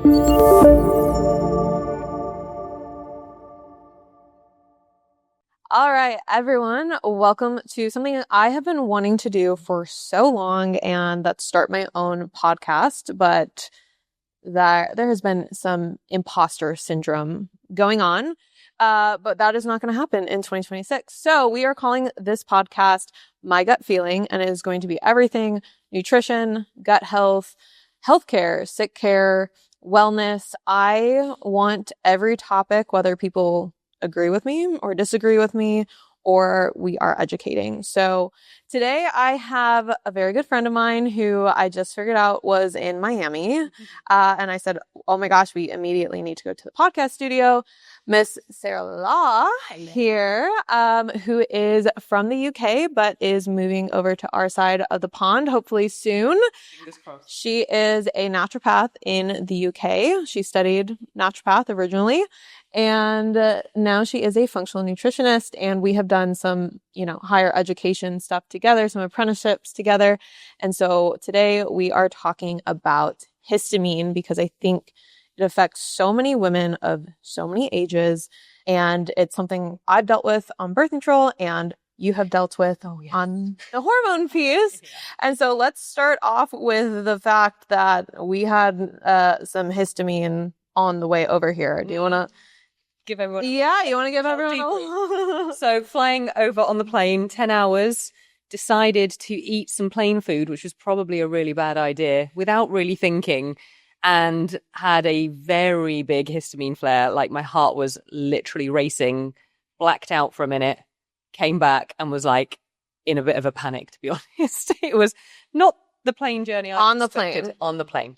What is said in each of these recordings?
All right, everyone, welcome to something that I have been wanting to do for so long, and that's start my own podcast, but there has been some imposter syndrome going on, but that is not going to happen in 2026. So we are calling this podcast My Gut Feeling, and it is going to be everything nutrition, gut health, healthcare, sick care, wellness. I want every topic, whether people agree with me or disagree with me, or we are educating. So today I have a very good friend of mine who I just figured out was in Miami. And I said, oh my gosh, we immediately need to go to the podcast studio. Miss Sarah Law here, who is from the UK, but is moving over to our side of the pond, hopefully soon. Fingers crossed. She is a naturopath in the UK. She studied naturopath originally, and now she is a functional nutritionist, and we have done some, higher education stuff together, some apprenticeships together. And so today we are talking about histamine because I think it affects so many women of so many ages, and it's something I've dealt with on birth control and you have dealt with on the hormone piece. Yeah. And so let's start off with the fact that we had some histamine on the way over here. Do you want to give everyone? Yeah, you want to give everyone So flying over on the plane, 10 hours, decided to eat some plain food, which was probably a really bad idea without really thinking, and had a very big histamine flare. Like my heart was literally racing, blacked out for a minute, came back and was like in a bit of a panic, to be honest. It was not the plane journey on the plane. On the plane.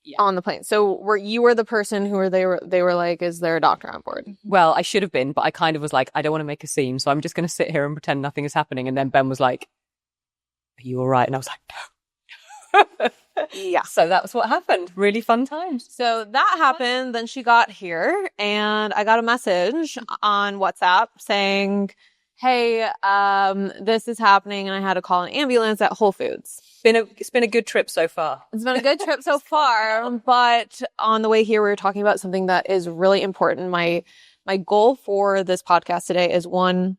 Yeah. On the plane. So you were the person who they were like, is there a doctor on board? Well, I should have been, but I kind of was like, I don't want to make a scene, so I'm just going to sit here and pretend nothing is happening. And then Ben was like, are you all right? And I was like, no. Yeah. So that was what happened. Really fun times. So that happened. Then she got here and I got a message on WhatsApp saying, hey, this is happening. And I had to call an ambulance at Whole Foods. It's been a good trip so far. It's been a good trip so far. But on the way here, we were talking about something that is really important. My goal for this podcast today is, one,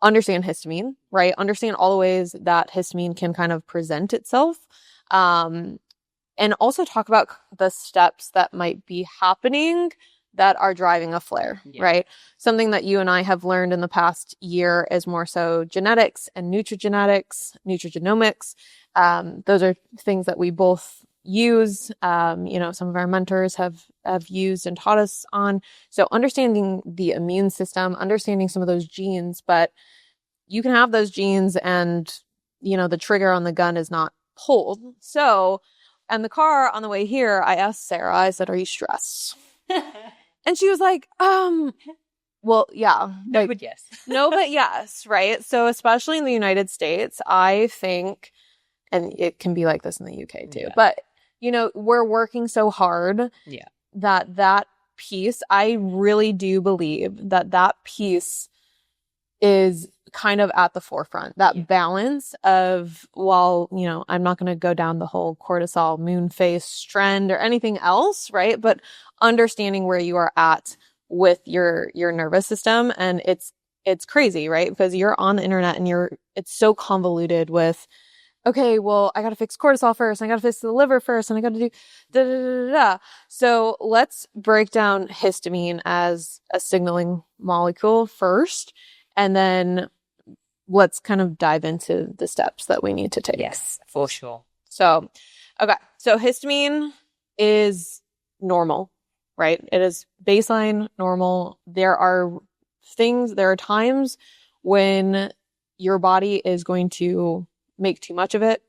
understand histamine, right? Understand all the ways that histamine can kind of present itself. And also talk about the steps that might be happening that are driving a flare, right? Something that you and I have learned in the past year is more so genetics and nutrigenomics. Those are things that we both use. Some of our mentors have used and taught us on. So understanding the immune system, understanding some of those genes, but you can have those genes and, the trigger on the gun is not pulled. So, and the car on the way here, I asked Sarah, I said, are you stressed? And she was like, well, yeah. No, but yes. No, but yes, right? So especially in the United States, I think, and it can be like this in the UK too, but, we're working so hard that piece, I really do believe that piece is kind of at the forefront. That balance of, I'm not going to go down the whole cortisol moon phase trend or anything else, right? But understanding where you are at with your nervous system. And it's crazy, right? Because you're on the internet and it's so convoluted with, okay, well, I got to fix cortisol first. I got to fix the liver first. And I got to do da da da da. So let's break down histamine as a signaling molecule first. And then let's kind of dive into the steps that we need to take. Yes, for sure. So, okay. So histamine is normal, right? It is baseline normal. There are times when your body is going to make too much of it,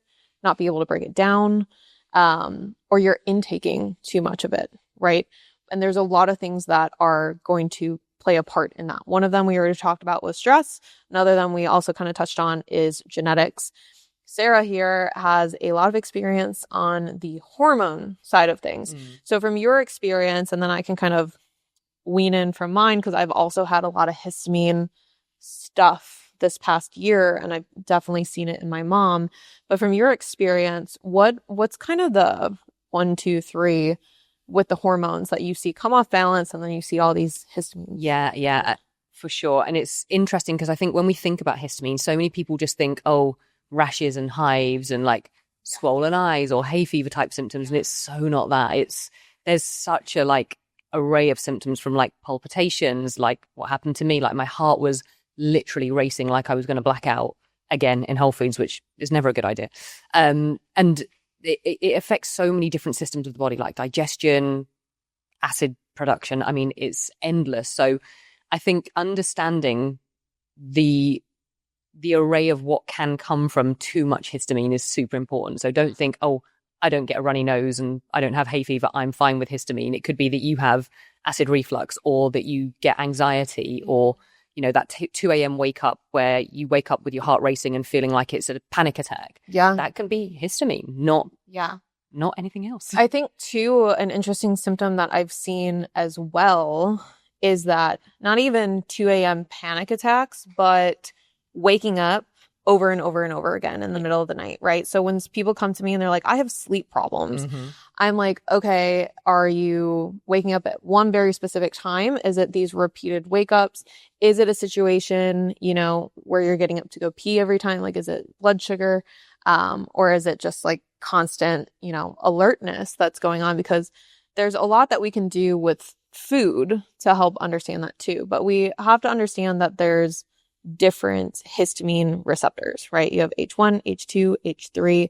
not be able to break it down, or you're intaking too much of it, right? And there's a lot of things that are going to play a part in that. One of them we already talked about was stress. Another them we also kind of touched on is genetics. Sarah here has a lot of experience on the hormone side of things. So from your experience, and then I can kind of wean in from mine, because I've also had a lot of histamine stuff this past year, and I've definitely seen it in my mom. But from your experience, what's kind of the 1, 2, 3 with the hormones that you see come off balance, and then you see all these histamines. Yeah, for sure. And it's interesting because I think when we think about histamine, so many people just think, oh, rashes and hives and like swollen eyes or hay fever type symptoms. And it's so not that. There's such a like array of symptoms from like palpitations, like what happened to me, like my heart was literally racing like I was going to black out again in Whole Foods, which is never a good idea. And it affects so many different systems of the body, like digestion, acid production. I mean, it's endless. So I think understanding the array of what can come from too much histamine is super important. So don't think, oh, I don't get a runny nose and I don't have hay fever, I'm fine with histamine. It could be that you have acid reflux, or that you get anxiety, or that 2 a.m. wake up where you wake up with your heart racing and feeling like it's a panic attack. Yeah. That can be histamine, not anything else. I think too, an interesting symptom that I've seen as well is that not even 2 a.m. panic attacks, but waking up over and over and over again in the middle of the night, right? So when people come to me and they're like, I have sleep problems, I'm like, okay, are you waking up at one very specific time? Is it these repeated wake ups? Is it a situation, where you're getting up to go pee every time? Like, is it blood sugar? Or is it just like constant, alertness that's going on? Because there's a lot that we can do with food to help understand that too. But we have to understand that there's different histamine receptors, right? You have H1, H2, H3,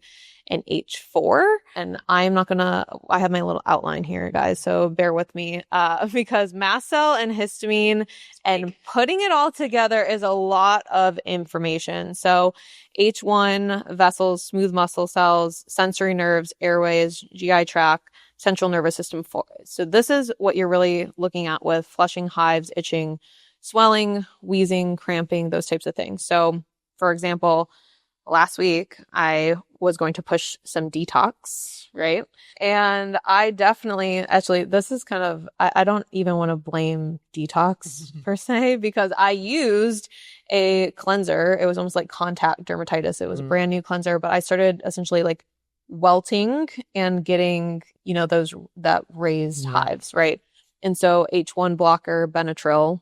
and H4. And I have my little outline here, guys, so bear with me, because mast cell and histamine and putting it all together is a lot of information. So H1, vessels, smooth muscle cells, sensory nerves, airways, GI tract, central nervous system. So this is what you're really looking at with flushing, hives, itching, swelling, wheezing, cramping, those types of things. So, for example, last week I was going to push some detox, right? And I definitely, actually, this is kind of, I don't even want to blame detox per se, because I used a cleanser. It was almost like contact dermatitis. It was a brand new cleanser, but I started essentially like welting and getting, that raised hives, right? And so H1 blocker, Benadryl,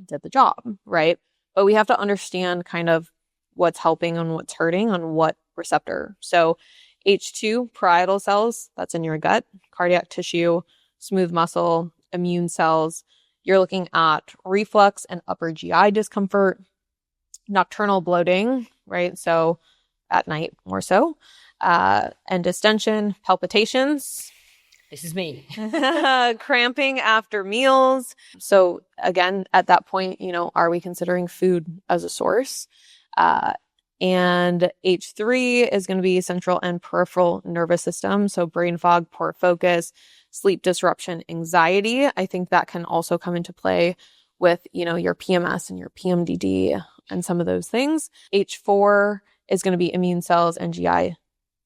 did the job, right? But we have to understand kind of what's helping and what's hurting on what receptor. So H2, parietal cells, that's in your gut, cardiac tissue, smooth muscle, immune cells. You're looking at reflux and upper GI discomfort, nocturnal bloating, right? So at night more so, and distension, palpitations. This is me. Cramping after meals. So again, at that point, are we considering food as a source? And H3 is going to be central and peripheral nervous system. So brain fog, poor focus, sleep disruption, anxiety. I think that can also come into play with, your PMS and your PMDD and some of those things. H4 is going to be immune cells and GI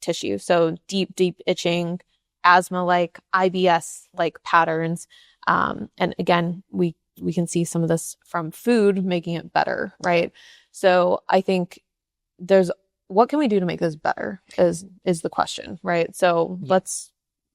tissue. So deep itching, asthma-like, IBS-like patterns. And again, we can see some of this from food making it better, right? So I think what can we do to make this better is the question, right? So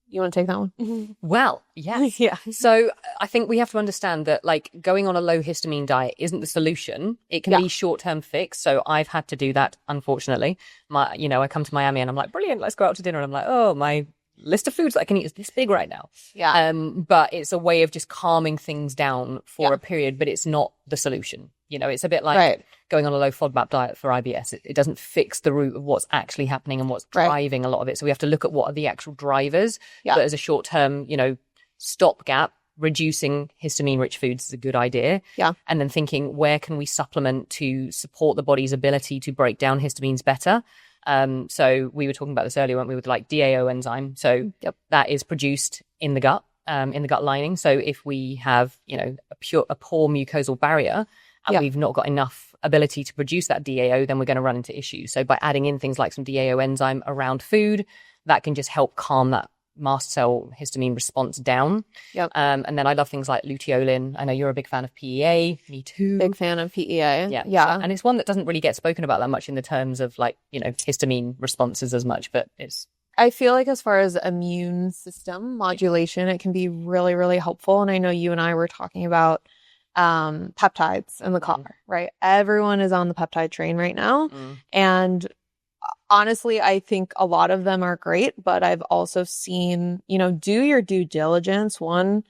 you want to take that one? Well, yes. Yeah. So I think we have to understand that like going on a low histamine diet isn't the solution. It can be short-term fix. So I've had to do that, unfortunately. I come to Miami and I'm like, brilliant, let's go out to dinner. And I'm like, oh, my list of foods that I can eat is this big right now. Yeah. But it's a way of just calming things down for a period, but it's not the solution. It's a bit like going on a low FODMAP diet for IBS. It doesn't fix the root of what's actually happening and what's driving a lot of it. So we have to look at what are the actual drivers. But as a short-term, stopgap, reducing histamine-rich foods is a good idea. Yeah. And then thinking, where can we supplement to support the body's ability to break down histamines better? So we were talking about this earlier, weren't we, with like DAO enzyme. So that is produced in the gut lining. So if we have, a poor mucosal barrier and we've not got enough ability to produce that DAO, then we're going to run into issues. So by adding in things like some DAO enzyme around food, that can just help calm that mast cell histamine response down. Yep. And then I love things like luteolin. I know you're a big fan of PEA. Me too. Big fan of PEA. Yeah. And it's one that doesn't really get spoken about that much in the terms of like, histamine responses as much, but it's I feel like as far as immune system modulation, it can be really, really helpful. And I know you and I were talking about peptides in the car, right? Everyone is on the peptide train right now. And honestly, I think a lot of them are great, but I've also seen, do your due diligence, one,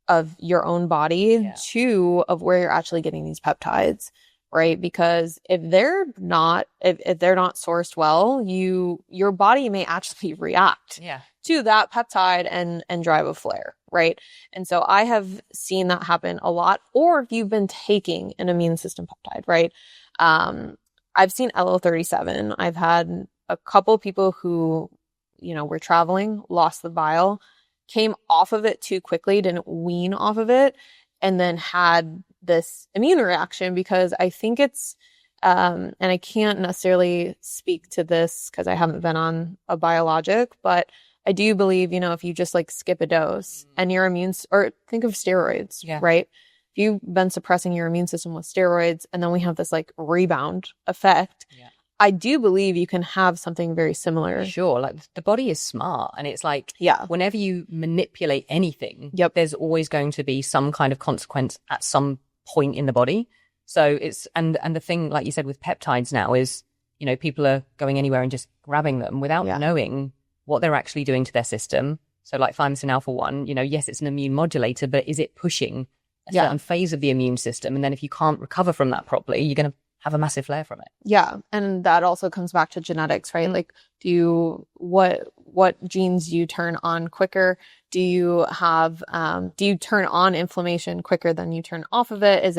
of your own body, two, of where you're actually getting these peptides, right? Because if they're not sourced well, your body may actually react to that peptide and drive a flare, right? And so I have seen that happen a lot. Or if you've been taking an immune system peptide, right? I've seen LO37. I've had a couple people who, were traveling, lost the bile, came off of it too quickly, didn't wean off of it, and then had this immune reaction because I think it's, and I can't necessarily speak to this because I haven't been on a biologic, but I do believe, if you just like skip a dose and your or think of steroids, right? If you've been suppressing your immune system with steroids and then we have this like rebound effect, I do believe you can have something very similar. Sure. Like the body is smart, and it's like, whenever you manipulate anything, there's always going to be some kind of consequence at some point in the body. So it's, and the thing, like you said, with peptides now is, people are going anywhere and just grabbing them without knowing what they're actually doing to their system. So like thymosin alpha 1, yes, it's an immune modulator, but is it pushing a certain phase of the immune system? And then if you can't recover from that properly, you're going to have a massive flare from it. Yeah. And that also comes back to genetics, right? Like, what genes do you turn on quicker? Do you turn on inflammation quicker than you turn off of it? Is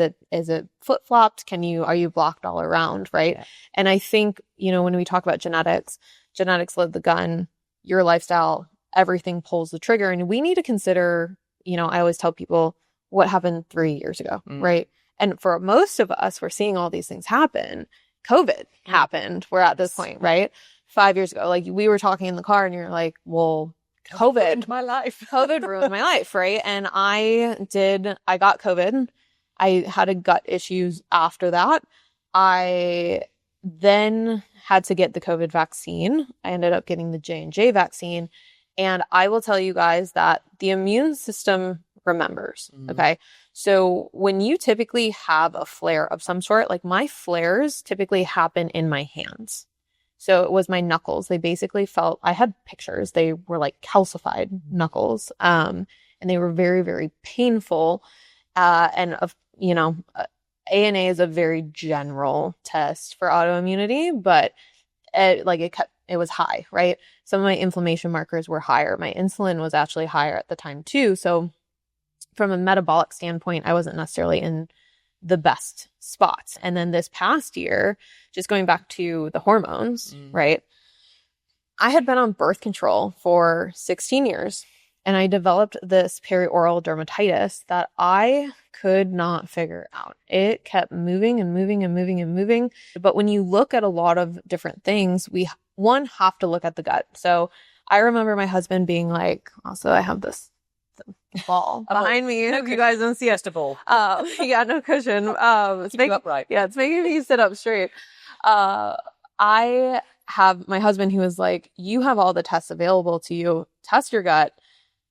it flip-flopped? Are you blocked all around, right? Yeah. And I think, when we talk about genetics load the gun, your lifestyle, everything pulls the trigger. And we need to consider, I always tell people what happened 3 years ago, right? And for most of us, we're seeing all these things happen. COVID happened. We're at this point, right? 5 years ago, like we were talking in the car and you're like, well, COVID ruined my life. COVID ruined my life, right? And I got COVID. I had gut issues after that. I then had to get the COVID vaccine. I ended up getting the J&J vaccine. And I will tell you guys that the immune system remembers, okay? So when you typically have a flare of some sort, like my flares typically happen in my hands. So it was my knuckles. They basically I had pictures. They were like calcified knuckles. And they were very, very painful. ANA is a very general test for autoimmunity, but it was high, right? Some of my inflammation markers were higher. My insulin was actually higher at the time too. So from a metabolic standpoint, I wasn't necessarily in the best spots. And then this past year, just going back to the hormones, right? I had been on birth control for 16 years and I developed this perioral dermatitis that I could not figure out. It kept moving and moving and moving and moving. But when you look at a lot of different things, we have to look at the gut. So I remember my husband being like, also, I have this ball behind me. No, you guys don't see it. Just a ball. No cushion. It's making upright. Yeah, it's making me sit up straight. I have my husband who was like, you have all the tests available to you. Test your gut,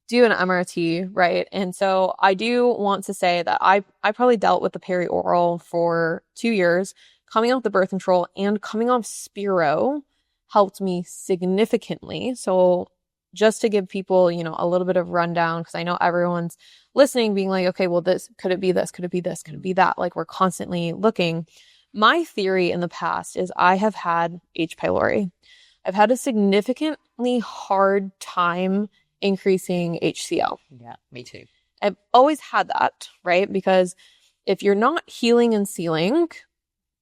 do an MRT, right? And so I do want to say that I probably dealt with the perioral for 2 years. Coming off the birth control and coming off Spiro helped me significantly. So just to give people, a little bit of rundown, because I know everyone's listening being like, okay, well, could it be this? Could it be this? Could it be that? Like we're constantly looking. My theory in the past is I have had H. pylori. I've had a significantly hard time increasing HCl. Yeah, me too. I've always had that, right? Because if you're not healing and sealing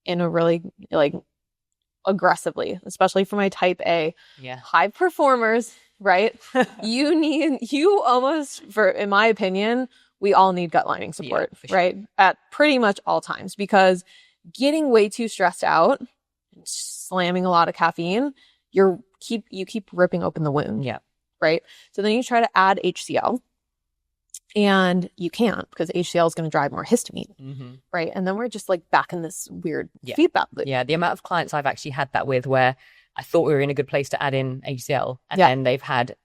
in a really aggressively, especially for my type A, high performers, right? you almost, in my opinion, we all need gut lining support, right? At pretty much all times, because getting way too stressed out, slamming a lot of caffeine, you keep ripping open the wound. Yeah. Right. So then you try to add HCl and you can't because HCl is going to drive more histamine. Right. And then we're just like back in this weird feedback loop. Yeah. The amount of clients I've actually had that with where I thought we were in a good place to add in HCl, and Yeah. then they've had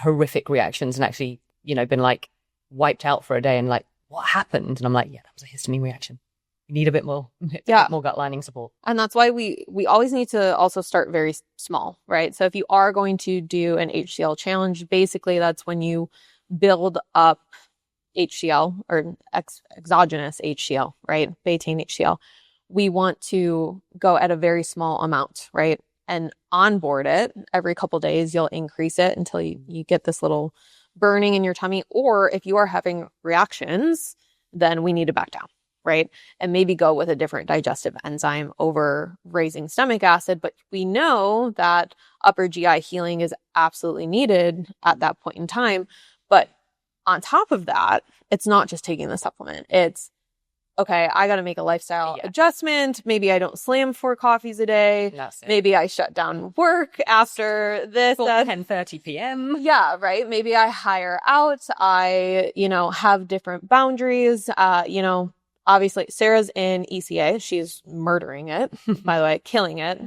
horrific reactions and actually, been like wiped out for a day and like, what happened? And I'm like, yeah, that was a histamine reaction. You need a bit more gut lining support. And that's why we always need to also start very small, right? So if you are going to do an HCl challenge, basically that's when you build up HCl or exogenous HCl, right? Betaine HCl. We want to go at a very small amount, right? And onboard it every couple days. You'll increase it until you get this little burning in your tummy. Or if you are having reactions, then we need to back down, right? And maybe go with a different digestive enzyme over raising stomach acid. But we know that upper GI healing is absolutely needed at that point in time. But on top of that, it's not just taking the supplement. It's, okay, I got to make a lifestyle adjustment. Maybe I don't slam 4 coffees a day. Maybe I shut down work after this. 10:30 p.m. Yeah, right. Maybe I hire out. I, have different boundaries. Obviously Sarah's in ECA. She's murdering it, by the way, killing it.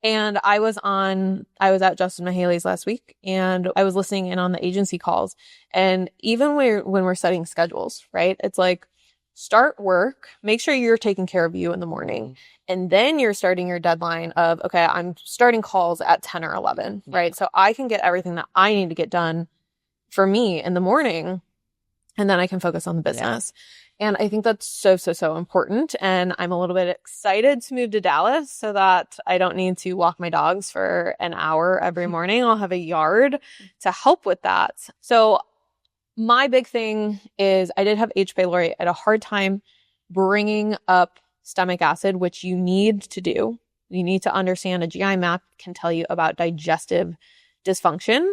And I was at Justin Mahaley's last week, and I was listening in on the agency calls. And even when we're setting schedules, right? It's like, start work, make sure you're taking care of you in the morning. And then you're starting your deadline of, okay, I'm starting calls at 10 or 11, right? So I can get everything that I need to get done for me in the morning, and then I can focus on the business. And I think that's so, so, so important. And I'm a little bit excited to move to Dallas so that I don't need to walk my dogs for an hour every morning. I'll have a yard to help with that. So my big thing is I did have H. pylori. I had a hard time bringing up stomach acid, which you need to do. You need to understand a GI map can tell you about digestive dysfunction.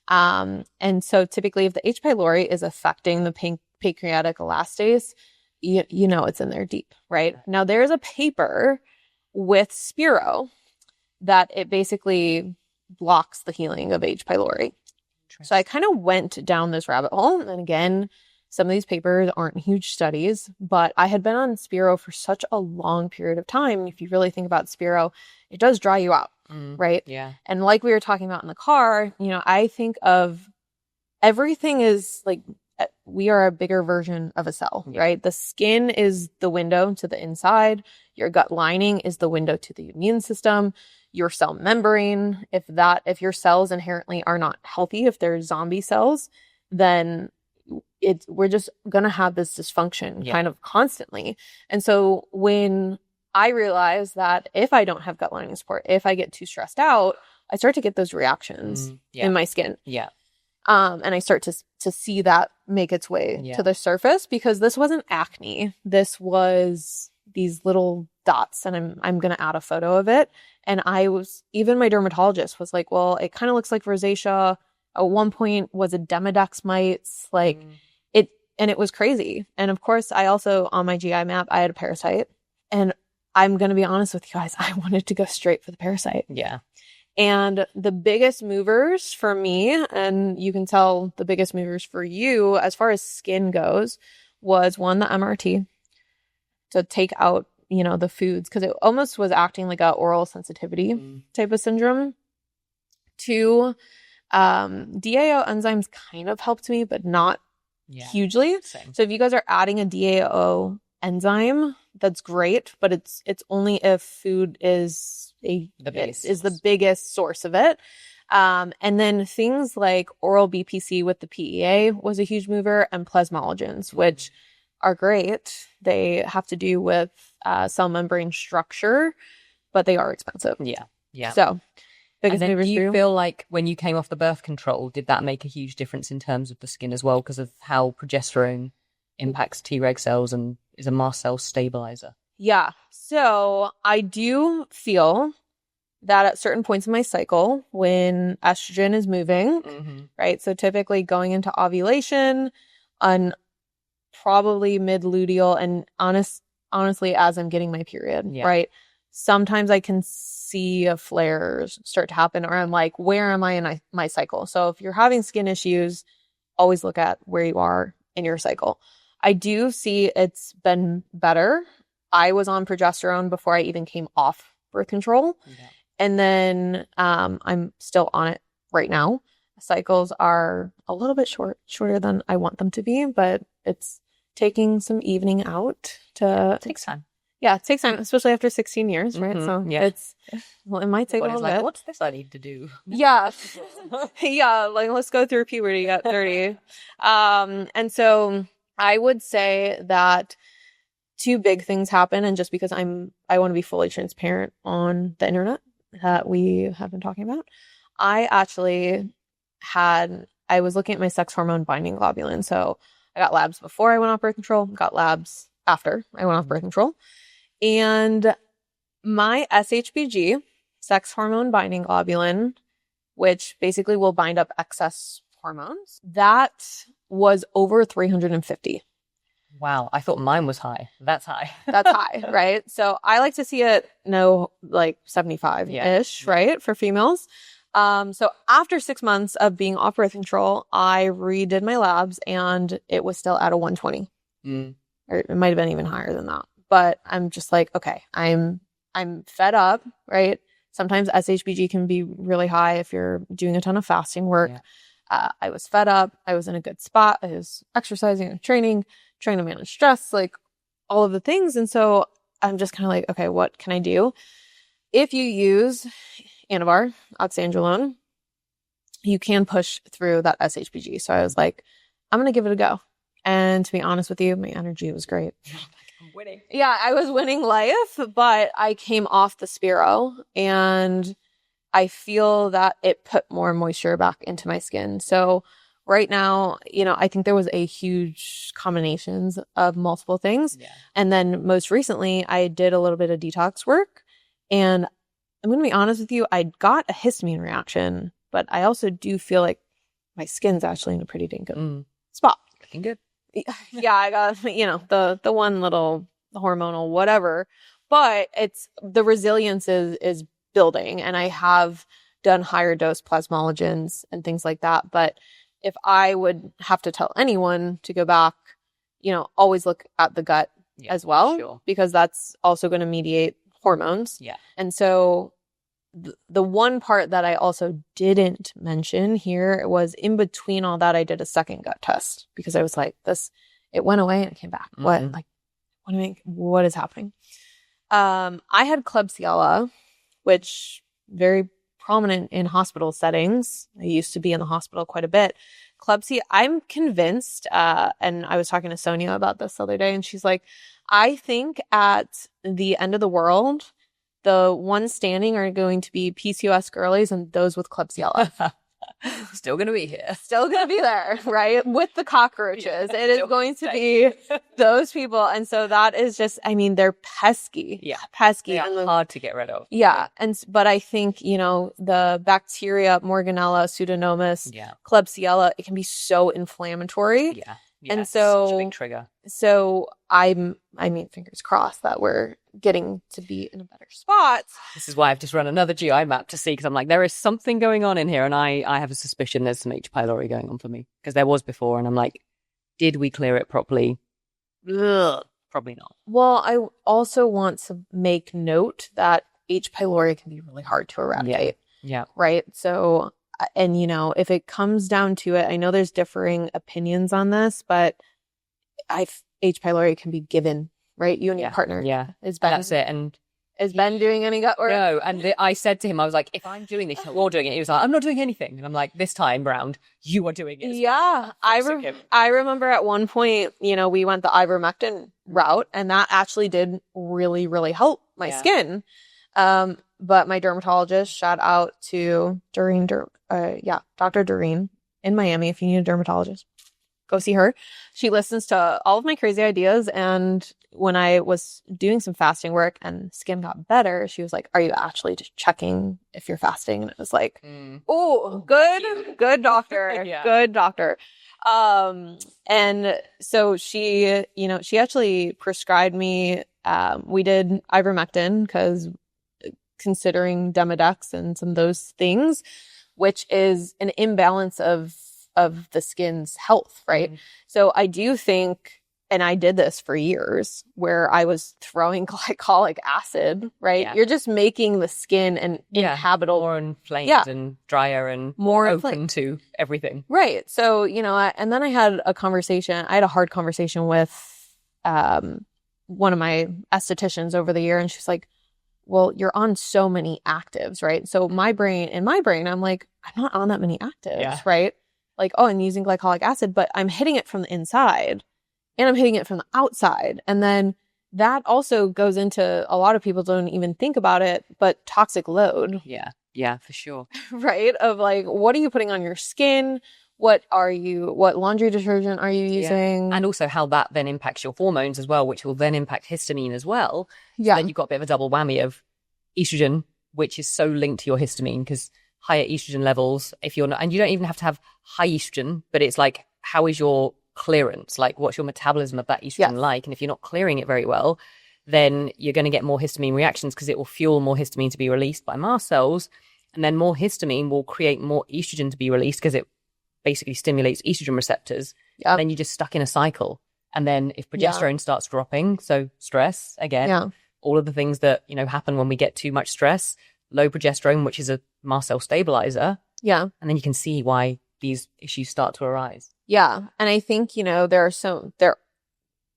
And so typically if the H. pylori is affecting the pancreatic elastase, you know it's in there deep, right? Now there's a paper with Spiro that it basically blocks the healing of H. pylori. So I kind of went down this rabbit hole. And again, some of these papers aren't huge studies, but I had been on Spiro for such a long period of time. If you really think about Spiro, it does dry you out, right? Yeah. And like we were talking about in the car, I think of everything is like, we are a bigger version of a cell, right? The skin is the window to the inside. Your gut lining is the window to the immune system. Your cell membrane, if your cells inherently are not healthy, if they're zombie cells, then we're just going to have this dysfunction kind of constantly. And so when I realize that if I don't have gut lining support, if I get too stressed out, I start to get those reactions in my skin. Yeah. And I start to see that make its way to the surface, because this wasn't acne. This was these little dots, and I'm going to add a photo of it. And even my dermatologist was like, well, it kind of looks like rosacea. At one point was a Demodex mites, and it was crazy. And of course, I also, on my GI map, I had a parasite, and I'm going to be honest with you guys, I wanted to go straight for the parasite. Yeah. And the biggest movers for me, and you can tell the biggest movers for you as far as skin goes, was one, the MRT, to take out, the foods, because it almost was acting like a oral sensitivity type of syndrome. 2, DAO enzymes kind of helped me, but not hugely. Same. So if you guys are adding a DAO enzyme, that's great, but it's only if food is the biggest source of it. And then things like oral BPC with the PEA was a huge mover, and plasmalogens, which are great. They have to do with cell membrane structure, but they are expensive. Yeah. Yeah. So biggest and then movers do you feel like when you came off the birth control, did that make a huge difference in terms of the skin as well, because of how progesterone impacts Treg cells and is a mast cell stabilizer? Yeah. So I do feel that at certain points in my cycle, when estrogen is moving, right? So typically going into ovulation, on probably mid-luteal, and honestly, as I'm getting my period, right? Sometimes I can see a flare start to happen, or I'm like, where am I in my cycle? So if you're having skin issues, always look at where you are in your cycle. I do see it's been better. I was on progesterone before I even came off birth control. And then I'm still on it right now. Cycles are a little bit shorter than I want them to be, but it's taking some evening out to It takes time. Yeah, it takes time, especially after 16 years, right? So Yeah. it's well, it might take a little bit. What's this I need to do? Yeah. Yeah, like let's go through puberty at 30. And so I would say that two big things happen, and just because I want to be fully transparent on the internet that we have been talking about, I actually I was looking at my sex hormone binding globulin. So I got labs before I went off birth control, got labs after I went off birth control. And my SHBG, sex hormone binding globulin, which basically will bind up excess hormones, that was over 350. Wow, I thought mine was high. That's high. That's high, right? So I like to see it like 75-ish, right, for females. So after 6 months of being off birth control, I redid my labs and it was still at a 120. Or it might have been even higher than that. But I'm just like, okay, I'm fed up, right? Sometimes SHBG can be really high if you're doing a ton of fasting work. Yeah. I was fed up. I was in a good spot. I was exercising and training, trying to manage stress, like all of the things. And so I'm just kind of like, okay, what can I do? If you use Anavar, oxandrolone, you can push through that SHBG. So I was like, I'm going to give it a go. And to be honest with you, my energy was great. I'm winning. Yeah, I was winning life, but I came off the Spiro and I feel that it put more moisture back into my skin. So right now, I think there was a huge combinations of multiple things. Yeah. And then most recently, I did a little bit of detox work. And I'm going to be honest with you, I got a histamine reaction, but I also do feel like my skin's actually in a pretty dang good spot. Looking good. Yeah, I got, the one little hormonal whatever, but it's the resilience is building, and I have done higher dose plasmalogens and things like that. But if I would have to tell anyone to go back, always look at the gut as well, because that's also going to mediate hormones. Yeah. And so the one part that I also didn't mention here was in between all that, I did a second gut test because I was like, it went away and it came back. What is happening? I had Klebsiella, which very prominent in hospital settings. I used to be in the hospital quite a bit. Klebsiella, I'm convinced, and I was talking to Sonia about this the other day, and she's like, I think at the end of the world, the ones standing are going to be PCOS girlies and those with Klebsiella. Still going to be here. Still going to be there, right? With the cockroaches. Yeah, it is going to be those people. And so that is just, they're pesky. Yeah. Pesky. They are hard to get rid of. Yeah. But I think, the bacteria, Morganella, Pseudomonas, Klebsiella, it can be so inflammatory. Yeah. And so such a big trigger. So fingers crossed that we're getting to be in a better spot. This is why I've just run another GI map to see, because I'm like, there is something going on in here, and I have a suspicion there's some H. pylori going on for me, because there was before, and I'm like, did we clear it properly? Ugh, probably not. Well, I also want to make note that H. pylori can be really hard to eradicate. Yeah. Right? So, and if it comes down to it, I know there's differing opinions on this, but H. pylori can be given, right? You and your partner. Yeah. That's it. And is Ben doing any gut work? No. And I said to him, I was like, if I'm doing this, you're doing it. He was like, I'm not doing anything. And I'm like, this time round, you are doing it. Yeah. I remember at one point, we went the ivermectin route, and that actually did really, really help my skin. But my dermatologist, shout out to Doreen, Dr. Doreen in Miami. If you need a dermatologist, go see her. She listens to all of my crazy ideas. And when I was doing some fasting work and skin got better, she was like, are you actually just checking if you're fasting? And it was like, oh, good doctor. Good doctor. And so she actually prescribed me, we did ivermectin because considering Demodex and some of those things, which is an imbalance of the skin's health, right? So I do think and I did this for years where I was throwing glycolic acid, right? Yeah. You're just making the skin an inhabitable, more inflamed and drier and more open to everything. Right. So, and then I had a hard conversation with one of my estheticians over the year, and she's like, well, you're on so many actives, right? So in my brain, I'm like, I'm not on that many actives, right? Like, oh, I'm using glycolic acid, but I'm hitting it from the inside and I'm hitting it from the outside. And then that also goes into, a lot of people don't even think about it, but toxic load. Yeah, for sure. Right? Of like, what are you putting on your skin? What laundry detergent are you using? Yeah. And also how that then impacts your hormones as well, which will then impact histamine as well. Yeah. So then you've got a bit of a double whammy of estrogen, which is so linked to your histamine, because higher estrogen levels, if you're not, and you don't even have to have high estrogen, but it's like, how is your clearance? Like, what's your metabolism of that estrogen like? And if you're not clearing it very well, then you're going to get more histamine reactions, because it will fuel more histamine to be released by mast cells. And then more histamine will create more estrogen to be released, because it basically stimulates estrogen receptors. And then you're just stuck in a cycle. And then if progesterone starts dropping, so stress, again, all of the things that, happen when we get too much stress, low progesterone, which is a mast cell stabilizer. Yeah. And then you can see why these issues start to arise. Yeah. And I think,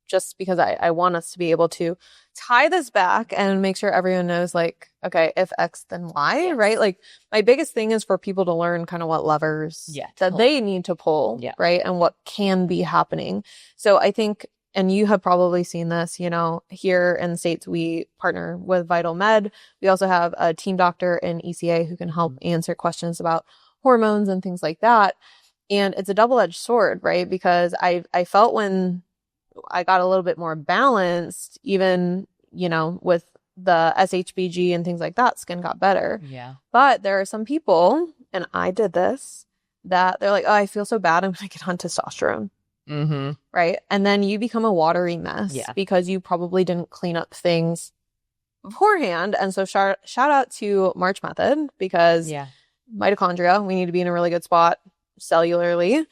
just because I want us to be able to tie this back and make sure everyone knows, like, okay, if X, then Y, right? Like, my biggest thing is for people to learn kind of what levers that they need to pull, right? And what can be happening. So I think, and you have probably seen this, here in the States, we partner with Vital Med. We also have a team doctor in ECA who can help answer questions about hormones and things like that. And it's a double-edged sword, right? Because I felt when I got a little bit more balanced, even, with the SHBG and things like that, skin got better. Yeah. But there are some people, and I did this, that they're like, oh, I feel so bad, I'm going to get on testosterone. Mm-hmm. Right? And then you become a watery mess because you probably didn't clean up things beforehand. And so shout out to March Method, because mitochondria, we need to be in a really good spot cellularly,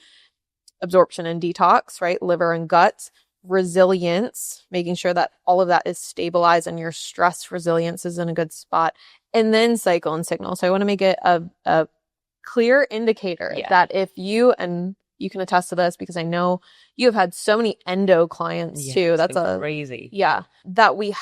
absorption and detox, right? Liver and gut, resilience, making sure that all of that is stabilized and your stress resilience is in a good spot, and then cycle and signal. So I want to make it a clear indicator that if you, and you can attest to this because I know you have had so many endo clients too. That's crazy. Yeah. That we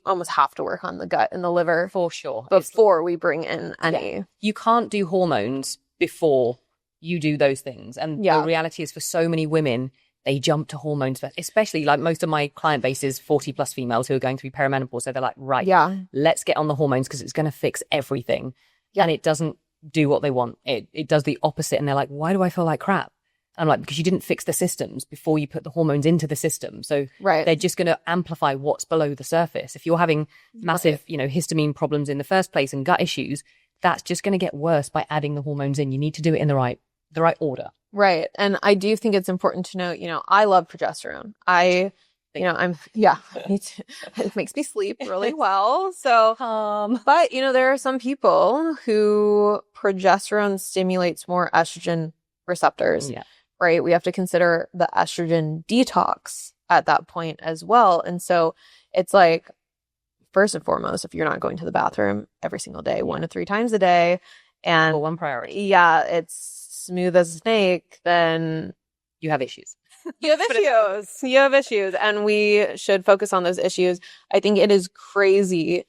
almost have to work on the gut and the liver for sure before we bring in any. Yeah. You can't do hormones before you do those things. And the reality is, for so many women, they jump to hormones, especially like most of my client base is 40 plus females who are going through perimenopause. So they're like, right, let's get on the hormones because it's going to fix everything. Yeah. And it doesn't do what they want. It does the opposite. And they're like, why do I feel like crap? And I'm like, because you didn't fix the systems before you put the hormones into the system. So they're just going to amplify what's below the surface. If you're having massive, histamine problems in the first place and gut issues, that's just going to get worse by adding the hormones in. You need to do it in the right order. Right. And I do think it's important to note, I love progesterone. It makes me sleep really well. So, but there are some people who progesterone stimulates more estrogen receptors, right? We have to consider the estrogen detox at that point as well. And so it's like, first and foremost, if you're not going to the bathroom every single day, 1 to 3 times a day, and one priority. Yeah. It's smooth as a snake, then you have issues. You have issues. And we should focus on those issues. I think it is crazy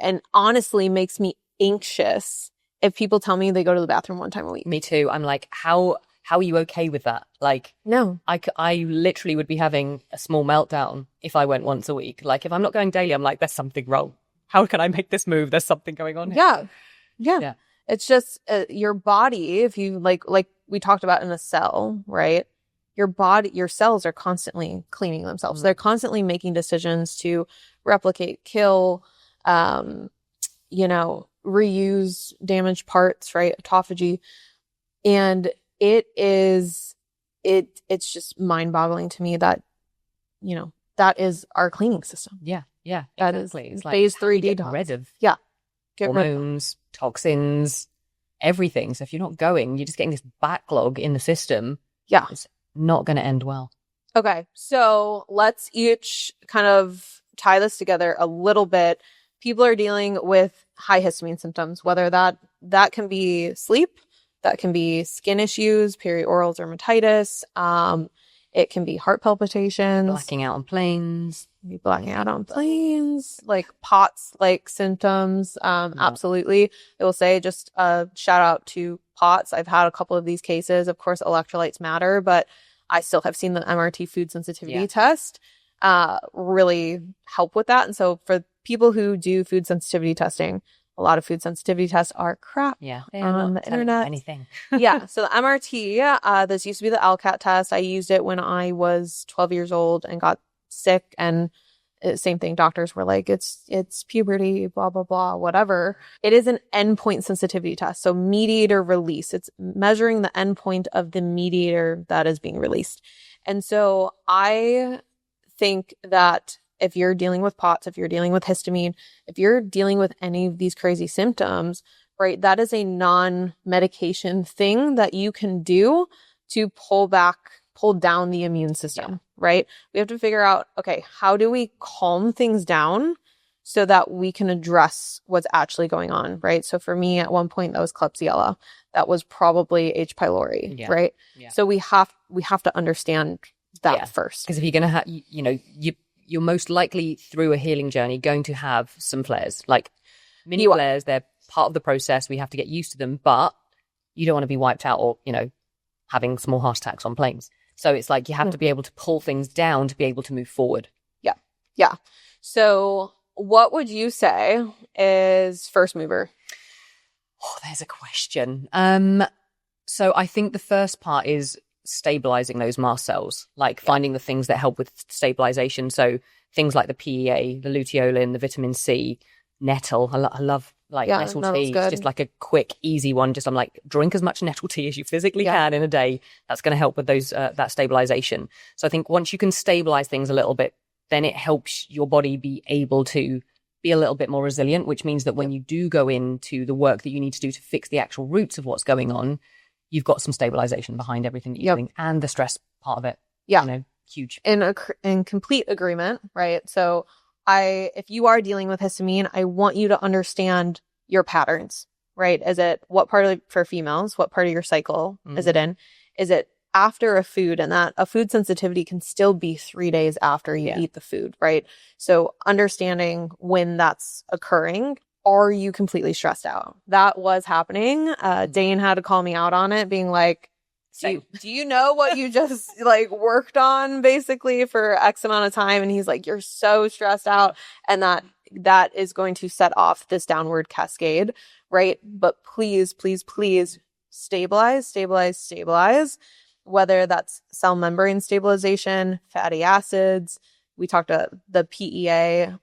and honestly makes me anxious if people tell me they go to the bathroom 1 time a week. Me too. I'm like, how are you okay with that? Like, no, I literally would be having a small meltdown if I went once a week. Like, if I'm not going daily, I'm like, there's something wrong. How can I make this move? There's something going on here. Yeah. It's just your body, if you like we talked about in a cell, right? Your cells are constantly cleaning themselves. Mm-hmm. They're constantly making decisions to replicate, kill, reuse damaged parts, right? Autophagy. And it's just mind-boggling to me that, that is our cleaning system. Yeah. Yeah. That exactly. is it's like phase 3 detox. Get rid of hormones, toxins, everything. So if you're not going, you're just getting this backlog in the system. Yeah. It's not going to end well. Okay, so let's each kind of tie this together a little bit. People are dealing with high histamine symptoms, whether that can be sleep, that can be skin issues, perioral dermatitis, it can be heart palpitations, Blacking out on planes. be blacking out on planes, like POTS like symptoms. Absolutely. I will say just a shout out to POTS. I've had a couple of these cases. Of course, electrolytes matter, but I still have seen the MRT food sensitivity test really help with that. And so for people who do food sensitivity testing, a lot of food sensitivity tests are crap on the internet. Anything. Yeah. So the MRT, this used to be the LCAT test. I used it when I was 12 years old and got sick, and same thing. Doctors were like, it's puberty, blah, blah, blah, whatever. It is an endpoint sensitivity test. So mediator release. It's measuring the endpoint of the mediator that is being released. And so I think that if you're dealing with POTS, if you're dealing with histamine, if you're dealing with any of these crazy symptoms, right, that is a non-medication thing that you can do to pull down the immune system, right? We have to figure out, okay, how do we calm things down so that we can address what's actually going on, right? So for me, at one point, that was Klebsiella. That was probably H. pylori, right? Yeah. So we have to understand that first. Because if you're going to have, you're most likely through a healing journey going to have some flares, like mini flares. They're part of the process. We have to get used to them, but you don't want to be wiped out or, having small heart attacks on planes. So it's like you have to be able to pull things down to be able to move forward. Yeah. Yeah. So what would you say is first mover? Oh, there's a question. So I think the first part is stabilizing those mast cells, like finding the things that help with stabilization. So things like the PEA, the luteolin, the vitamin C, nettle. I love nettle tea. It's just like a quick, easy one. I'm like, drink as much nettle tea as you physically can in a day. That's going to help with those that stabilization. So I think once you can stabilize things a little bit, then it helps your body be able to be a little bit more resilient, which means that when you do go into the work that you need to do to fix the actual roots of what's going on, you've got some stabilization behind everything that you're doing, and the stress part of it. Yeah. Huge. In complete agreement, right? So if you are dealing with histamine, I want you to understand your patterns, right? What part for females, what part of your cycle is it in? Is it after a food? And that a food sensitivity can still be 3 days after you eat the food, right? So understanding when that's occurring. Are you completely stressed out? That was happening. Dane had to call me out on it, being like, do you know what you just worked on basically for X amount of time? And he's like, you're so stressed out. And that is going to set off this downward cascade, right? But please, please, please stabilize. Whether that's cell membrane stabilization, fatty acids. We talked about the PEA.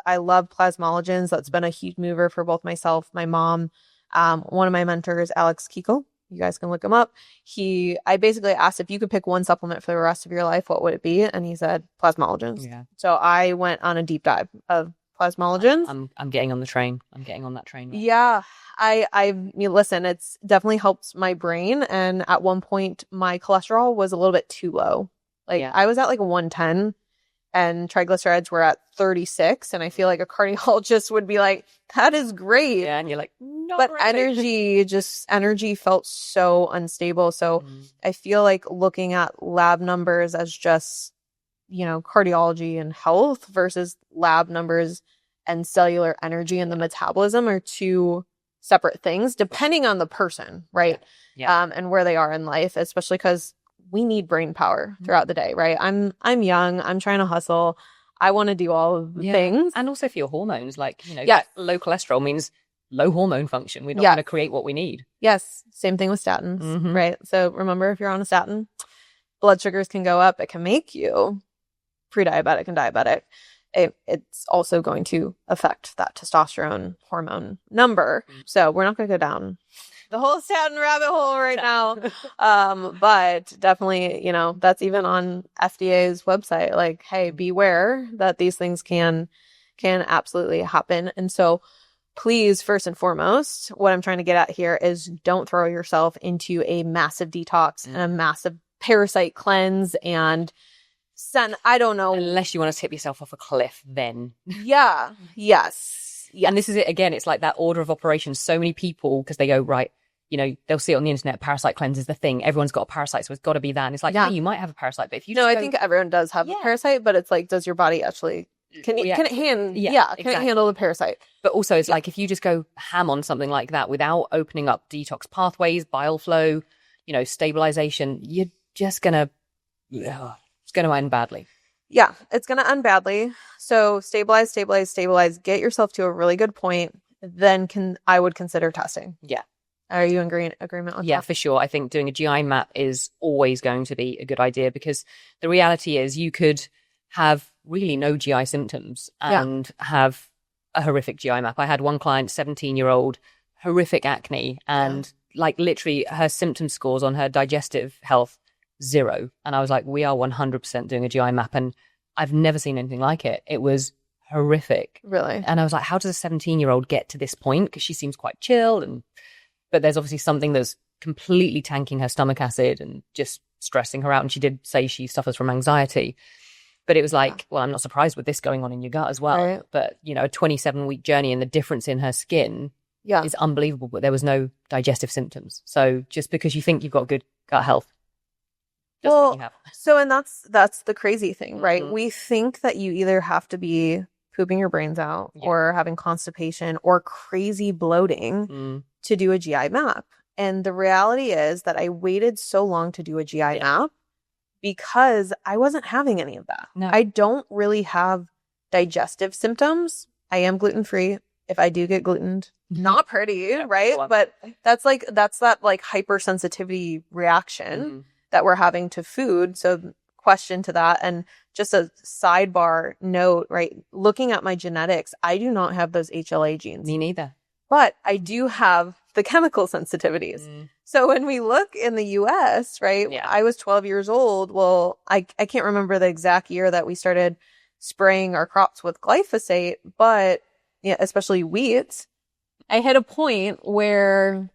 I love plasmalogens. That's been a huge mover for both myself, my mom, one of my mentors, Alex Kiekel. You guys can look him up. I basically asked if you could pick one supplement for the rest of your life, what would it be? And he said plasmalogens. Yeah. So I went on a deep dive of plasmalogens. I'm getting on the train. I'm getting on that train. Right? Yeah. Listen, it's definitely helped my brain. And at one point my cholesterol was a little bit too low. I was at 110. And triglycerides were at 36. And I feel like a cardiologist would be like, that is great. Yeah. And you're like, no. But energy felt so unstable. So I feel like looking at lab numbers as just, cardiology and health versus lab numbers and cellular energy and the metabolism are two separate things, depending on the person, right? Yeah. And where they are in life, especially because we need brain power throughout the day, right? I'm young. I'm trying to hustle. I want to do all of the things. And also for your hormones, low cholesterol means low hormone function. We're not going to create what we need. Yes. Same thing with statins, right? So remember, if you're on a statin, blood sugars can go up. It can make you pre-diabetic and diabetic. It's also going to affect that testosterone hormone number. So we're not going to go down the whole statin rabbit hole right now. But definitely, that's even on FDA's website. Hey, beware that these things can absolutely happen. And so please, first and foremost, what I'm trying to get at here is don't throw yourself into a massive detox and a massive parasite cleanse and I don't know. Unless you want to tip yourself off a cliff, then. Yeah. Yes. Yeah. And this is it again. It's like that order of operations. So many people, because they go, right, you know, they'll see it on the internet, parasite cleanse is the thing. Everyone's got a parasite, so it's got to be that. And it's like, yeah, you might have a parasite, but if you No, just I think everyone does have a parasite, but it's like, does your body actually, can it handle the parasite? But also it's like, if you just go ham on something like that without opening up detox pathways, bile flow, you know, stabilization, you're just it's going to end badly. Yeah, it's going to end badly. So stabilize, get yourself to a really good point. Then I would consider testing. Yeah. Are you in agreement with that? Yeah, for sure. I think doing a GI map is always going to be a good idea, because the reality is you could have really no GI symptoms and have a horrific GI map. I had one client, 17-year-old, horrific acne, and like literally her symptom scores on her digestive health, 0. And I was like, we are 100% doing a GI map. And I've never seen anything like it. It was horrific. Really? And I was like, how does a 17-year-old get to this point? Because she seems quite chill, but there's obviously something that's completely tanking her stomach acid and just stressing her out. And she did say she suffers from anxiety. But it was like, well, I'm not surprised with this going on in your gut as well. Right. But, you know, a 27-week journey and the difference in her skin is unbelievable. But there was no digestive symptoms. So just because you think you've got good gut health, doesn't mean you have. So, and that's the crazy thing, right? Mm-hmm. We think that you either have to be pooping your brains out or having constipation or crazy bloating to do a GI map. And the reality is that I waited so long to do a GI map because I wasn't having any of that. No. I don't really have digestive symptoms. I am gluten-free. If I do get glutened, not pretty, right? But that's that like hypersensitivity reaction that we're having to food. So question to that. And just a sidebar note, right? Looking at my genetics, I do not have those HLA genes. Me neither. But I do have the chemical sensitivities. So when we look in the US, right, I was 12 years old. Well, I can't remember the exact year that we started spraying our crops with glyphosate, but especially wheat. I hit a point where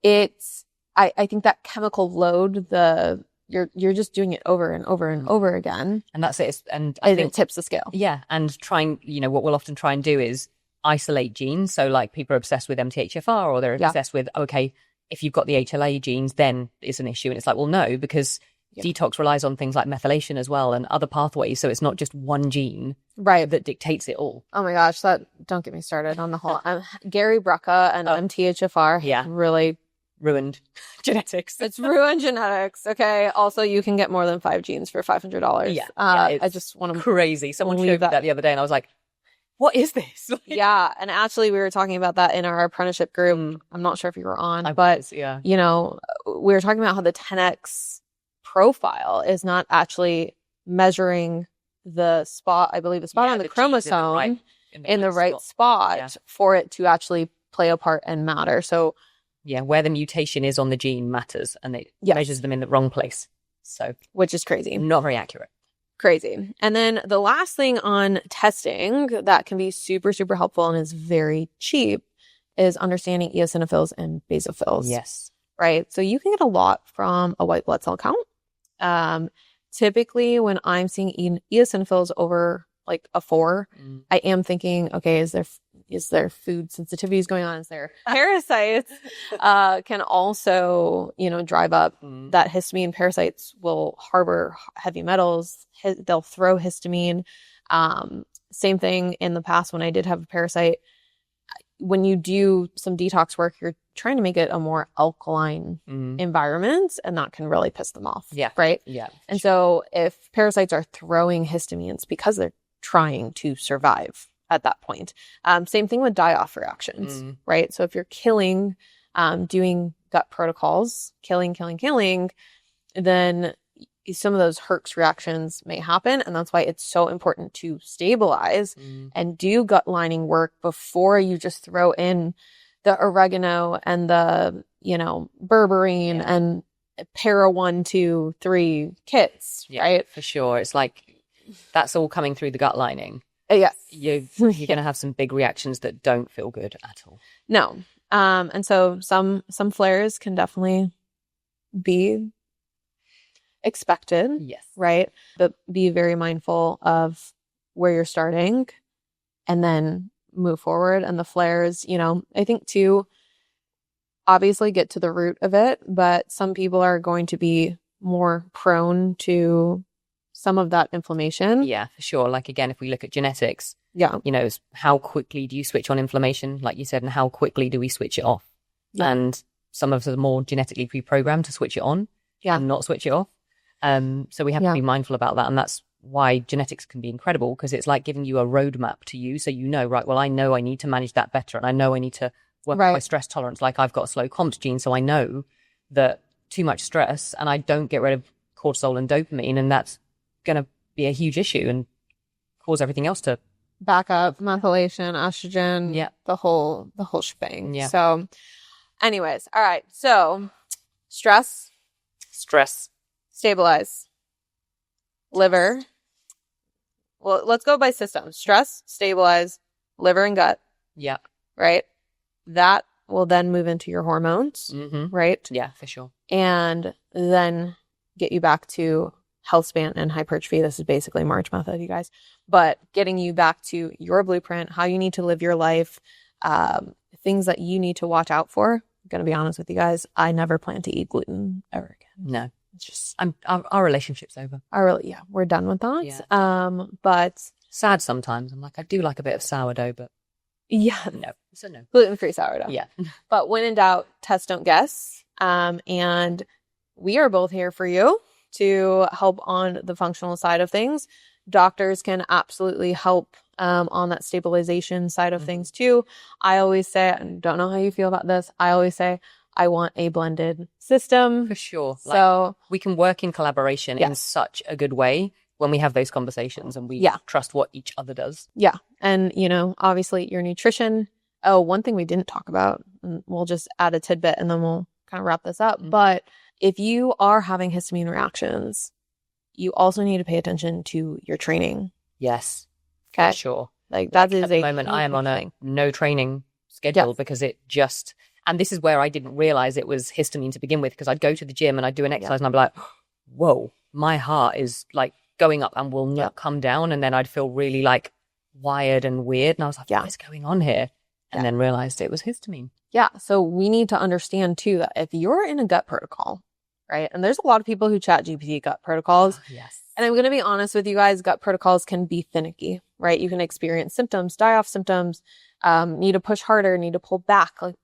I think that chemical load, you're just doing it over and over and over again. And that's it. And I think it tips the scale. Yeah. And trying, what we'll often try and do is isolate genes. So like people are obsessed with MTHFR, or they're obsessed with, okay, if you've got the HLA genes, then it's an issue. And it's like, well, no, because detox relies on things like methylation as well and other pathways. So it's not just one gene that dictates it all. Oh my gosh, don't get me started on the whole Gary Brucka and MTHFR really ruined genetics. It's ruined genetics. Okay. Also, you can get more than 5 genes for $500. Yeah. I just want to crazy. Someone showed me that the other day, and I was like, what is this? Yeah. And actually, we were talking about that in our apprenticeship group. I'm not sure if you were on, but we were talking about how the 10X profile is not actually measuring the spot, I believe the spot on the chromosome in the right spot for it to actually play a part and matter. So where the mutation is on the gene matters, and it measures them in the wrong place. So, which is crazy. Not very accurate. Crazy. And then the last thing on testing that can be super, super helpful and is very cheap is understanding eosinophils and basophils. Yes. Right. So you can get a lot from a white blood cell count. Typically when I'm seeing eosinophils over like a 4, I am thinking, okay, is there food sensitivities going on? Is there parasites? Can also, drive up that histamine. Parasites will harbor heavy metals. They'll throw histamine. Same thing in the past when I did have a parasite. When you do some detox work, you're trying to make it a more alkaline environment, and that can really piss them off. Yeah. Right? Yeah. And so if parasites are throwing histamines because they're trying to survive at that point. Same thing with die-off reactions, right? So if you're killing, doing gut protocols, killing, then some of those Herx reactions may happen. And that's why it's so important to stabilize and do gut lining work before you just throw in the oregano and the, berberine and para 1, 2, 3 kits, right? For sure. It's like, that's all coming through the gut lining. Yes. You're going to have some big reactions that don't feel good at all. No. And so some flares can definitely be expected, Yes. right? But be very mindful of where you're starting and then move forward. And the flares, I think too, obviously get to the root of it, but some people are going to be more prone to some of that inflammation. Yeah, for sure. Like, again, if we look at genetics, Yeah. How quickly do you switch on inflammation, like you said, and how quickly do we switch it off? Yeah. And some of us are more genetically pre-programmed to switch it on and not switch it off. So we have to be mindful about that. And that's why genetics can be incredible, because it's like giving you a roadmap to you. So right, well, I know I need to manage that better. And I know I need to work on my stress tolerance. Like, I've got a slow COMT gene. So I know that too much stress and I don't get rid of cortisol and dopamine. And that's going to be a huge issue and cause everything else to back up, methylation, estrogen, the whole shebang. Yeah. So anyways, all right. So stress, stabilize, liver. Well, let's go by system. Stress, stabilize, liver and gut. Yeah. Right? That will then move into your hormones, right? Yeah, for sure. And then get you back to health span and hypertrophy. This is basically March method, you guys. But getting you back to your blueprint, how you need to live your life, things that you need to watch out for. I'm going to be honest with you guys. I never plan to eat gluten ever again. No. It's just... Our relationship's over. We're done with that. Yeah. But... sad sometimes. I'm like, I do like a bit of sourdough, but... Yeah. No. It's a no. Gluten-free sourdough. Yeah. But when in doubt, test, don't guess. And we are both here for you to help on the functional side of things. Doctors can absolutely help on that stabilization side of things too. I always say, I don't know how you feel about this, I always say I want a blended system. For sure. So we can work in collaboration in such a good way when we have those conversations and we trust what each other does. Yeah. And, obviously your nutrition. Oh, one thing we didn't talk about, and we'll just add a tidbit and then we'll kind of wrap this up. But if you are having histamine reactions, you also need to pay attention to your training. Yes. Okay. For sure. Like that is at the moment I am on a no training schedule because it just, and this is where I didn't realize it was histamine to begin with, because I'd go to the gym and I'd do an exercise and I'd be like, whoa, my heart is like going up and will not come down. And then I'd feel really like wired and weird. And I was like, what is going on here? And then realized it was histamine. Yeah. So we need to understand too that if you're in a gut protocol, right? And there's a lot of people who chat GPT gut protocols. Yes. And I'm going to be honest with you guys, gut protocols can be finicky, right? You can experience symptoms, die off symptoms, need to push harder, need to pull back. Like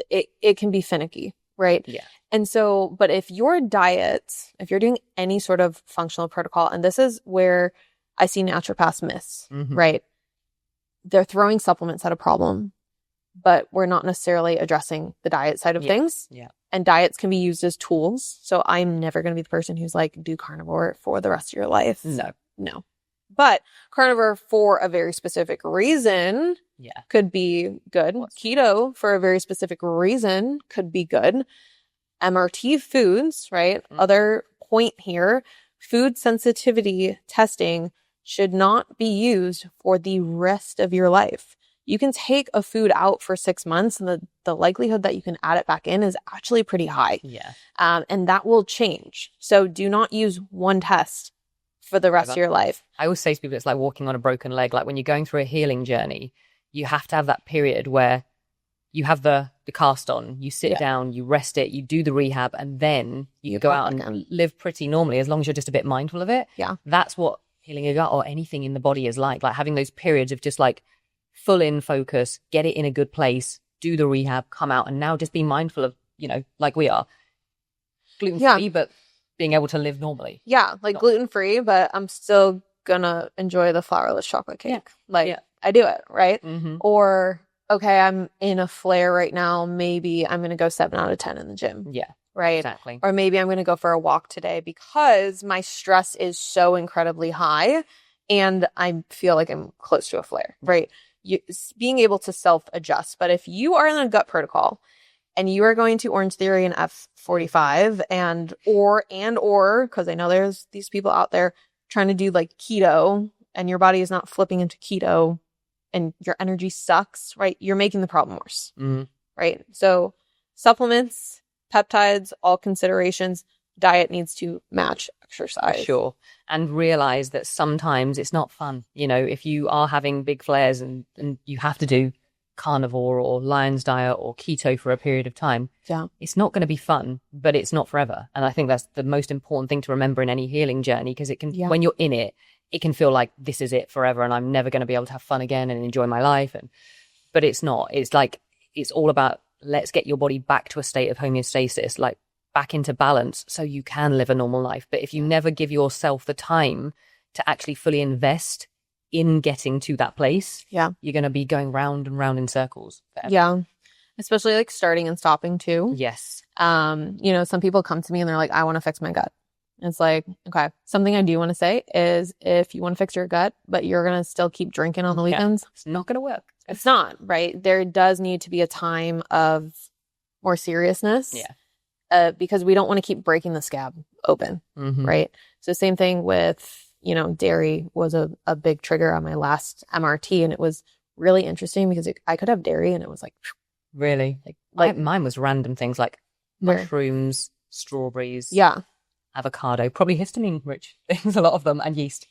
it can be finicky, right? Yeah. And so, but if your diet, if you're doing any sort of functional protocol, and this is where I see naturopaths miss, right? They're throwing supplements at a problem, but we're not necessarily addressing the diet side of things. Yeah. And diets can be used as tools. So I'm never going to be the person who's like, do carnivore for the rest of your life. No. But carnivore for a very specific reason could be good. Keto for a very specific reason could be good. MRT foods, right? Other point here, food sensitivity testing should not be used for the rest of your life. You can take a food out for 6 months and the likelihood that you can add it back in is actually pretty high. Yeah. And that will change. So do not use one test for the rest of your life. I always say to people, it's like walking on a broken leg. Like when you're going through a healing journey, you have to have that period where you have the cast on, you sit down, you rest it, you do the rehab, and then you go out and live pretty normally as long as you're just a bit mindful of it. Yeah. That's what healing a gut or anything in the body is like having those periods of just like full in focus, get it in a good place, do the rehab, come out, and now just be mindful of, like we are, gluten-free, but being able to live normally. Yeah, like gluten-free, but I'm still gonna enjoy the flourless chocolate cake. I do it, right? Or, okay, I'm in a flare right now, maybe I'm gonna go 7 out of 10 in the gym. Yeah. Right? Exactly. Or maybe I'm gonna go for a walk today because my stress is so incredibly high and I feel like I'm close to a flare, right? Being able to self-adjust. But if you are in a gut protocol and you are going to Orange Theory and F45 or because I know there's these people out there trying to do like keto and your body is not flipping into keto and your energy sucks, right? You're making the problem worse, right? So supplements, peptides, all considerations. diet needs to match exercise. Sure. And realize that sometimes it's not fun. You know, if you are having big flares and you have to do carnivore or lion's diet or keto for a period of time, it's not going to be fun, but it's not forever. And I think that's the most important thing to remember in any healing journey, because it can, when you're in it, it can feel like this is it forever and I'm never going to be able to have fun again and enjoy my life. But it's not. It's like, it's all about, let's get your body back to a state of homeostasis, like back into balance so you can live a normal life. But if you never give yourself the time to actually fully invest in getting to that place, you're going to be going round and round in circles forever. Yeah. Especially like starting and stopping too. Yes. You know, some people come to me and they're like, I want to fix my gut. And it's like, okay, something I do want to say is if you want to fix your gut, but you're going to still keep drinking on the weekends, it's not going to work. It's not, right? There does need to be a time of more seriousness. Because we don't want to keep breaking the scab open, right? So same thing with, you know, dairy was a big trigger on my last MRT, and it was really interesting because I could have dairy and it was like, really? Like mine was random things like mushrooms, strawberries, avocado, probably histamine rich things, a lot of them, and yeast.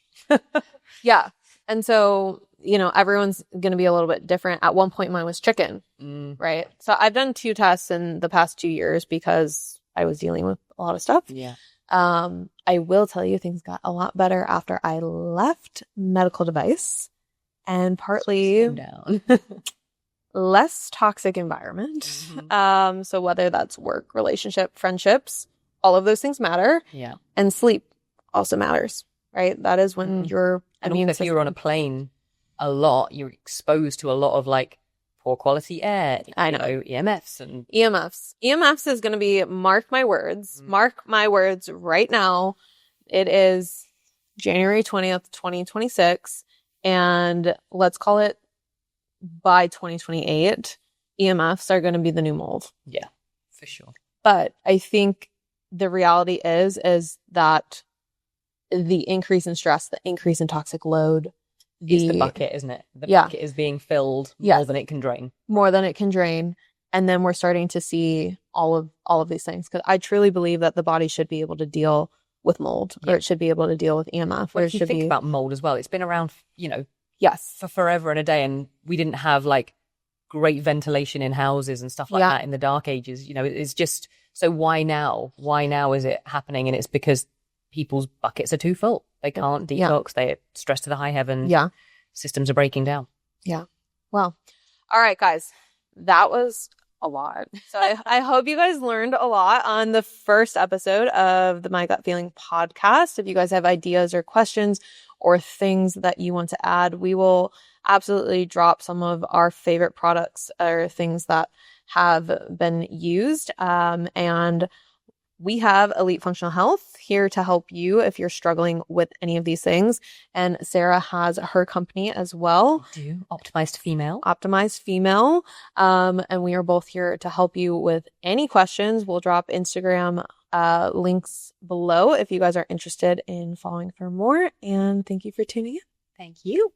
And so, you know, everyone's going to be a little bit different. At one point, mine was chicken, right? So I've done 2 tests in the past 2 years because I was dealing with a lot of stuff. I will tell you things got a lot better after I left medical device and partly less toxic environment. So whether that's work, relationship, friendships, all of those things matter. And sleep also matters, right? That is when you're... And also if you're on a plane a lot, you're exposed to a lot of like poor quality air. I know. EMFs and... EMFs is going to be, mark my words right now. It is January 20th, 2026. And let's call it by 2028, EMFs are going to be the new mold. Yeah, for sure. But I think the reality is that the increase in stress, the increase in toxic load, it's the bucket, isn't it? The bucket is being filled more than it can drain. More than it can drain. And then we're starting to see all of these things. Because I truly believe that the body should be able to deal with mold, or it should be able to deal with EMF. Well, if you think about mold as well, it's been around, you know, for forever and a day. And we didn't have like great ventilation in houses and stuff like that in the dark ages. You know, it's just, so why now? Why now is it happening? And it's because people's buckets are too full. They can't detox. They're stressed to the high heaven. Systems are breaking down. Well, all right, guys, that was a lot. So I hope you guys learned a lot on the first episode of the My Gut Feeling podcast. If you guys have ideas or questions or things that you want to add, we will absolutely drop some of our favorite products or things that have been used. And we have Elite Functional Health here to help you if you're struggling with any of these things. And Sarah has her company as well. I do. Optimized Female. Optimized Female. And we are both here to help you with any questions. We'll drop Instagram links below if you guys are interested in following for more. And thank you for tuning in. Thank you.